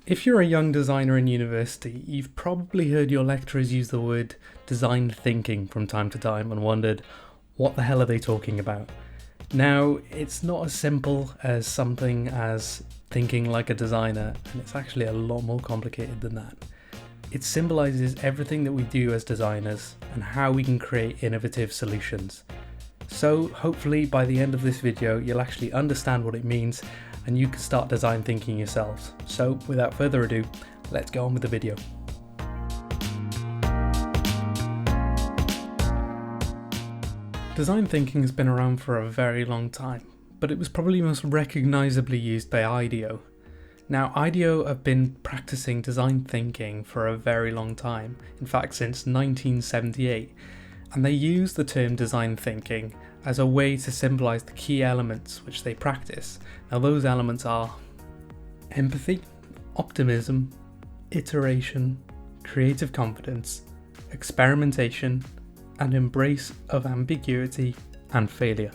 If you're a young designer in university, you've probably heard your lecturers use the word design thinking from time to time and wondered, what the hell are they talking about? Now, it's not as simple as something as thinking like a designer, and it's actually a lot more complicated than that. It symbolises everything that we do as designers and how we can create innovative solutions. So hopefully by the end of this video, you'll actually understand what it means and you can start design thinking yourselves. So without further ado, let's go on with the video. Design thinking has been around for a very long time, but it was probably most recognisably used by IDEO. Now, IDEO have been practicing design thinking for a very long time, in fact since 1978, and they use the term design thinking as a way to symbolise the key elements which they practice. Now those elements are empathy, optimism, iteration, creative confidence, experimentation, and embrace of ambiguity and failure.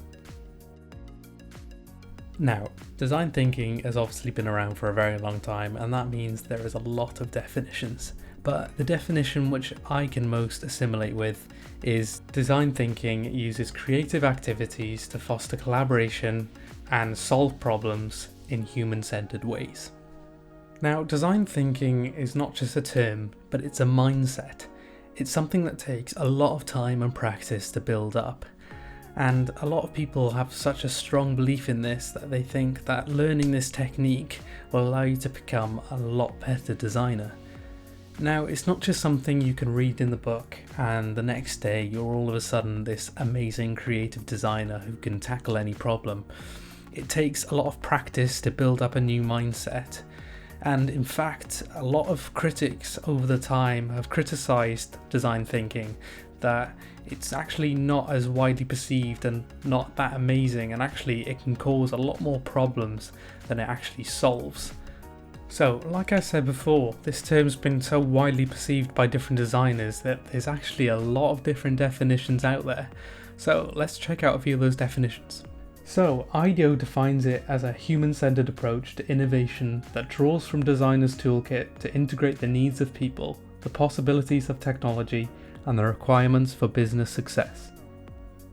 Now, design thinking has obviously been around for a very long time, and that means there is a lot of definitions. But the definition which I can most assimilate with is design thinking uses creative activities to foster collaboration and solve problems in human-centered ways. Now, design thinking is not just a term, but it's a mindset. It's something that takes a lot of time and practice to build up. And a lot of people have such a strong belief in this that they think that learning this technique will allow you to become a lot better designer. Now, it's not just something you can read in the book and the next day you're all of a sudden this amazing creative designer who can tackle any problem. It takes a lot of practice to build up a new mindset. And in fact, a lot of critics over the time have criticised design thinking, that it's actually not as widely perceived and not that amazing, and actually it can cause a lot more problems than it actually solves. So, like I said before, this term's been so widely perceived by different designers that there's actually a lot of different definitions out there. So let's check out a few of those definitions. So, IDEO defines it as a human-centered approach to innovation that draws from designers' toolkit to integrate the needs of people, the possibilities of technology, and the requirements for business success.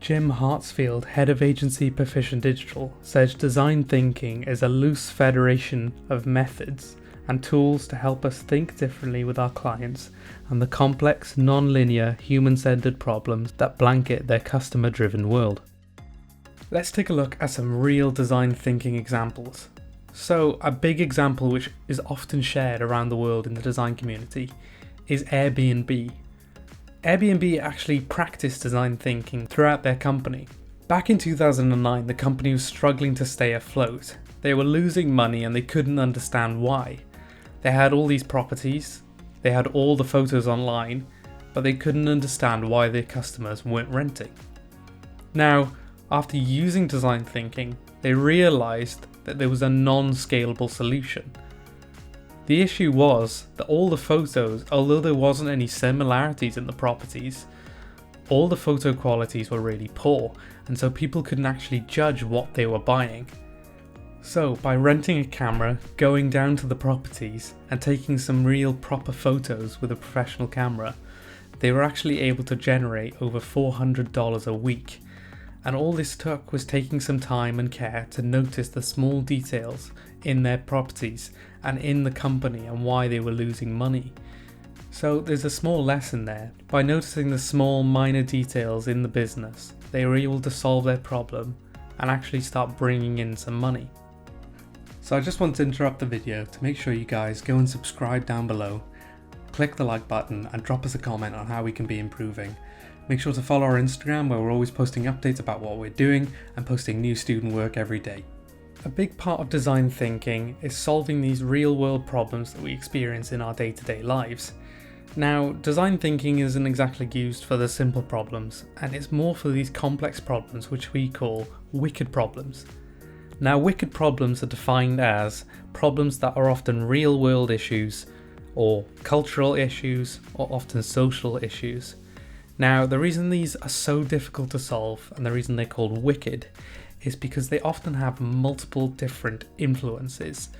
Jim Hartsfield, head of agency Proficient Digital, says design thinking is a loose federation of methods and tools to help us think differently with our clients and the complex, non-linear, human-centered problems that blanket their customer-driven world. Let's take a look at some real design thinking examples. So, a big example which is often shared around the world in the design community is Airbnb. Airbnb actually practiced design thinking throughout their company. Back in 2009, the company was struggling to stay afloat. They were losing money and they couldn't understand why. They had all these properties, they had all the photos online, but they couldn't understand why their customers weren't renting. Now, after using design thinking, they realised that there was a non-scalable solution. The issue was that all the photos, although there wasn't any similarities in the properties, all the photo qualities were really poor, and so people couldn't actually judge what they were buying. So by renting a camera, going down to the properties and taking some real proper photos with a professional camera, they were actually able to generate over $400 a week. And all this took was taking some time and care to notice the small details in their properties and in the company and why they were losing money. So there's a small lesson there. By noticing the small minor details in the business, they were able to solve their problem and actually start bringing in some money. So I just want to interrupt the video to make sure you guys go and subscribe down below, click the like button and drop us a comment on how we can be improving. Make sure to follow our Instagram where we're always posting updates about what we're doing and posting new student work every day. A big part of design thinking is solving these real world problems that we experience in our day-to-day lives. Now, design thinking isn't exactly used for the simple problems, and it's more for these complex problems which we call wicked problems. Now, wicked problems are defined as problems that are often real world issues, or cultural issues, or often social issues. Now, the reason these are so difficult to solve, and the reason they're called wicked, is because they often have multiple different influences,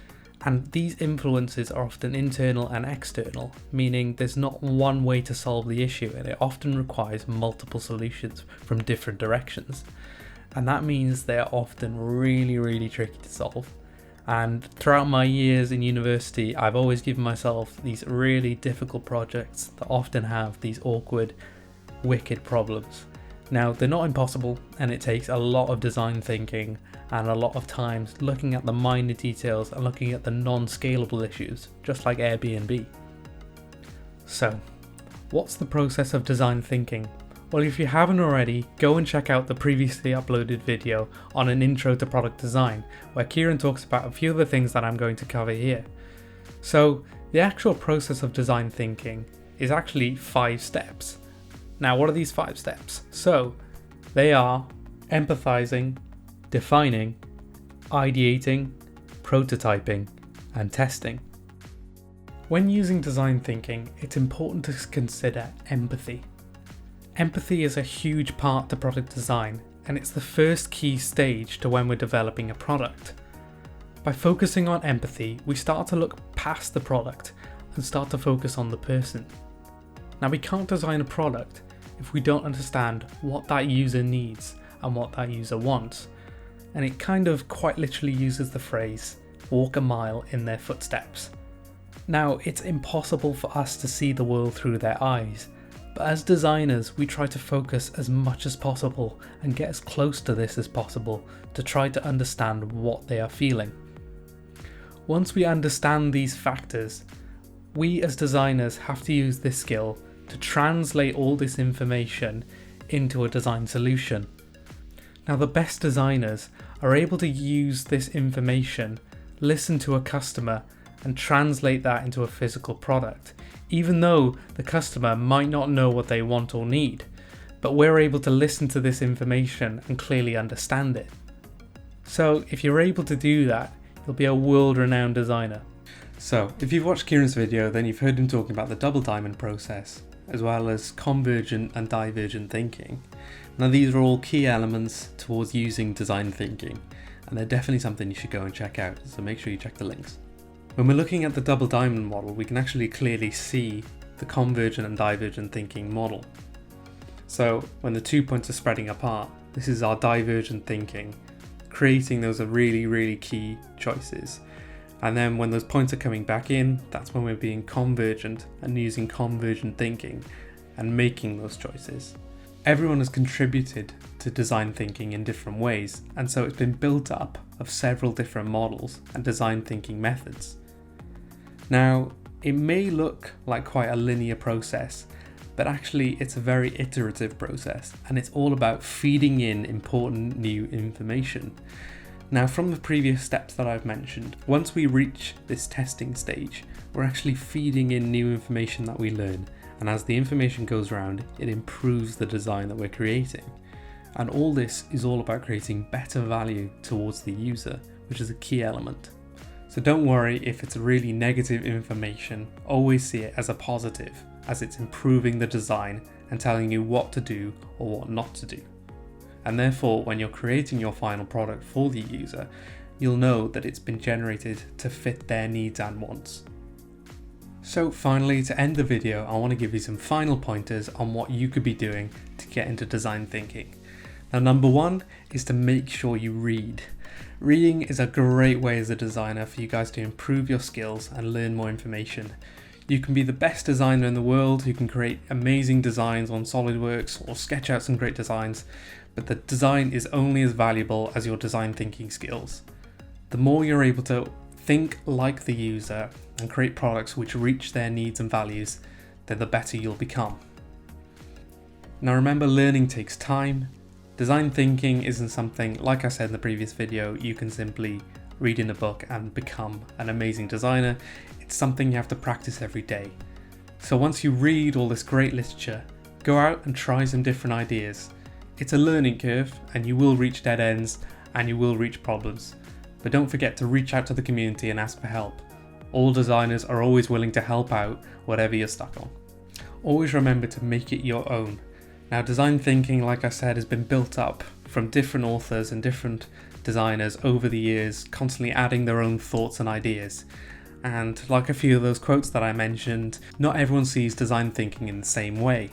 And these influences are often internal and external, meaning there's not one way to solve the issue, and it often requires multiple solutions from different directions. And that means they're often really tricky to solve. And throughout my years in university, I've always given myself these really difficult projects that often have these awkward, wicked problems. Now, they're not impossible, and it takes a lot of design thinking and a lot of times looking at the minor details and looking at the non-scalable issues, just like Airbnb. So, what's the process of design thinking? Well, if you haven't already, go and check out the previously uploaded video on an intro to product design, where Kieran talks about a few of the things that I'm going to cover here. So, the actual process of design thinking is actually 5 steps. Now, what are these 5 steps? So, they are empathizing, defining, ideating, prototyping, and testing. When using design thinking, it's important to consider empathy. Empathy is a huge part to product design, and it's the first key stage to when we're developing a product. By focusing on empathy, we start to look past the product and start to focus on the person. Now, we can't design a product if we don't understand what that user needs and what that user wants. And it kind of quite literally uses the phrase, walk a mile in their footsteps. Now, it's impossible for us to see the world through their eyes, but as designers, we try to focus as much as possible and get as close to this as possible to try to understand what they are feeling. Once we understand these factors, we as designers have to use this skill to translate all this information into a design solution. Now, the best designers are able to use this information, listen to a customer, and translate that into a physical product, even though the customer might not know what they want or need, but we're able to listen to this information and clearly understand it. So if you're able to do that, you'll be a world-renowned designer. So if you've watched Kieran's video, then you've heard him talking about the double diamond process, as well as convergent and divergent thinking. Now, these are all key elements towards using design thinking, and they're definitely something you should go and check out, so make sure you check the links. When we're looking at the double diamond model, we can actually clearly see the convergent and divergent thinking model. So when the 2 points are spreading apart, this is our divergent thinking, creating those really key choices. And then when those points are coming back in, that's when we're being convergent and using convergent thinking and making those choices. Everyone has contributed to design thinking in different ways, and so it's been built up of several different models and design thinking methods. Now, it may look like quite a linear process, but actually it's a very iterative process, and it's all about feeding in important new information. Now, from the previous steps that I've mentioned, once we reach this testing stage, we're actually feeding in new information that we learn, and as the information goes around, it improves the design that we're creating. And all this is all about creating better value towards the user, which is a key element. So don't worry if it's really negative information, always see it as a positive, as it's improving the design and telling you what to do or what not to do. And therefore, when you're creating your final product for the user, you'll know that it's been generated to fit their needs and wants. So finally, to end the video, I want to give you some final pointers on what you could be doing to get into design thinking. Now, number 1 is to make sure you read. Reading is a great way as a designer for you guys to improve your skills and learn more information. You can be the best designer in the world who can create amazing designs on SolidWorks or sketch out some great designs, but the design is only as valuable as your design thinking skills. The more you're able to think like the user and create products which reach their needs and values, then the better you'll become. Now remember, learning takes time. Design thinking isn't something, like I said in the previous video, you can simply read in a book and become an amazing designer. It's something you have to practice every day. So once you read all this great literature, go out and try some different ideas. It's a learning curve, and you will reach dead ends and you will reach problems. But don't forget to reach out to the community and ask for help. All designers are always willing to help out whatever you're stuck on. Always remember to make it your own. Now, design thinking, like I said, has been built up from different authors and different designers over the years constantly adding their own thoughts and ideas. And like a few of those quotes that I mentioned, not everyone sees design thinking in the same way.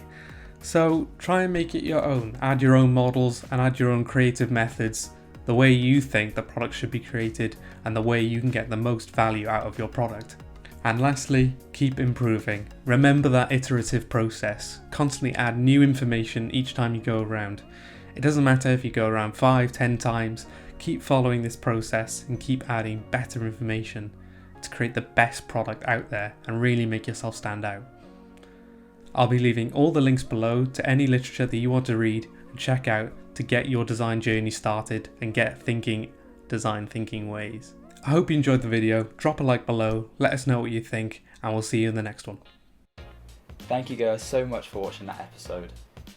So try and make it your own. Add your own models and add your own creative methods, the way you think the product should be created and the way you can get the most value out of your product. And lastly, keep improving. Remember that iterative process. Constantly add new information each time you go around. It doesn't matter if you go around 5, 10 times, keep following this process and keep adding better information to create the best product out there and really make yourself stand out. I'll be leaving all the links below to any literature that you want to read and check out to get your design journey started and get thinking design thinking ways. I hope you enjoyed the video. Drop a like below, let us know what you think, and we'll see you in the next one. Thank you guys so much for watching that episode.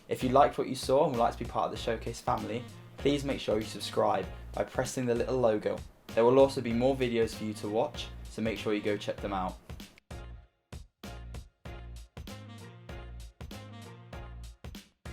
If you liked what you saw and would like to be part of the Showcase family, please make sure you subscribe by pressing the little logo. There will also be more videos for you to watch, so make sure you go check them out.